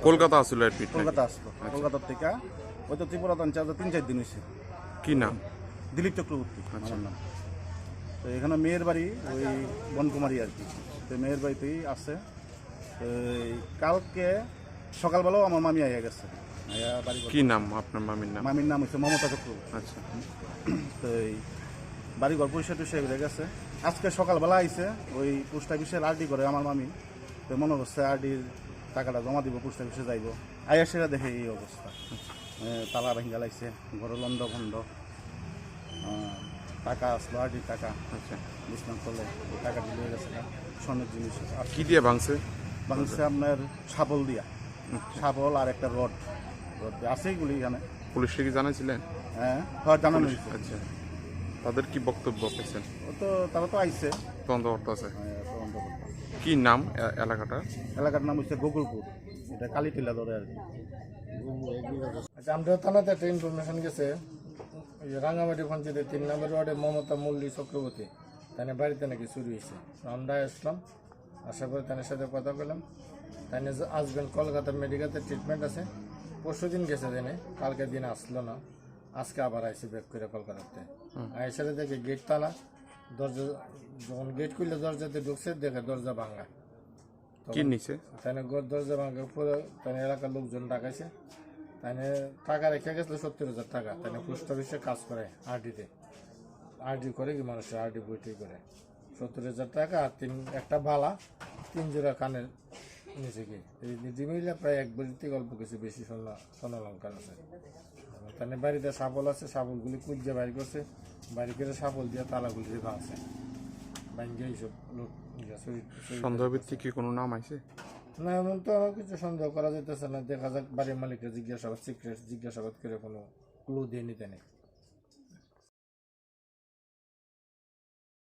কলকাতা আসলো এডমিট কলকাতা আসলো কলকাতার থেকে ওই তো ত্রিপুরা তানছে 3-4 দিন হয়েছে। কি নাম? দিলীপ চক্রবর্তী আমার নাম। তো এখানে মেয়ের বাড়ি ওই বনকুমারী আর কি। তো মেয়ের বাড়িতেই আছে। কালকে সকালবেলাও আমার মামি আইয়া গেছে। কি নাম আপনার মামির নাম? মামির নাম হচ্ছে মমতা চক্রবর্তী। আচ্ছা। তো এই বাড়িঘর পয়সা টুসা হয়ে গেছে। আজকে সকালবেলা আইছে ওই পোস্ট অফিসের আরডি করে আমার মামি। তো মনে করছে আরডির টাকাটা জমা দিব, পোস্ট অফিসে যাইব। আইয়া সেটা দেখে এই অবস্থা, তালা ভেঙ্গা লাগছে, ঘরে লন্ড ভন্ড, টাকা আসলো আরডির টাকা। আচ্ছা, বিছনার তলে ওই টাকা দিলে গেছে, স্বর্ণের জিনিস। কি দিয়ে ভাঙছে? ভাঙছে আপনার শাবল দিয়া, শাবল আর একটা রড আছে এগুলি এখানে। পুলিশকে কি জানাইছিলেন? হ্যাঁ, জানানো হয়েছে। আচ্ছা, তাদের কি বক্তব্য পেয়েছেন? তো তারা তো আইছে, তদন্ত করতে আছে। তদন্ত করতে। কি নাম এলাকাটা? এলাকার নাম হচ্ছে গোকুলপুর, এটা কালীটিলা ধরে আর কি। আচ্ছা, আমরা থানাতে একটা ইনফরমেশন গেছে, রাঙামাটি পঞ্চায়েতের 3 নম্বর ওয়ার্ডে মমতা মল্লিক চক্রবর্তী তাই বাড়িতে নাকি চুরি হয়েছে। আমরা আসলাম, আসার পরে তাদের সাথে কথা বললাম। তাই আসবেন, কলকাতার মেডিকেলের ট্রিটমেন্ট আছে। পরশু দিন গেছে জেনে, কালকে দিন আসলো না, আজকে আবার আইসি ব্যাক করে কলকাতাতে। আইসারে দেখে গেট তালা, দরজা যখন গেট খুললে দরজাতে ঢুকছে, দেখে দরজা ভাঙা। কি নিচে তাই দরজা ভাঙা পুরো, তাই এলাকার লোকজন ডাকাইছে। তাই টাকা রেখে গেছিল 70,000 টাকা। তাই পোস্ট অফিসে কাজ করে, আরডিতে আরডি করে কি মানুষের আরডি বইটি করে 70,000 টাকা আর একটা বালা, 3 জোড়া কানের নিচে কি মিলে প্রায় 1 বছর থেকে অল্প কিছু বেশি স্বর্ণালঙ্কার আছে। তাই বাড়িতে শাবল আছে, শাবলগুলি কুঁজে বাইর করছে, বাইরে করে শাবল দিয়ে তালাগুলি ভাঙছে, ভাঙ্গে এইসব লোক। সন্দেহভিত্তিক কি কোনো নাম আছে? না, এমন তো কিছু সন্দেহ করা যেতেছে না। দেখা যাক, বাড়ির মালিককে জিজ্ঞাসাবাদ, সিক্রেট জিজ্ঞাসাবাদ করে কোনো ক্লু দিয়ে নিতে নেই।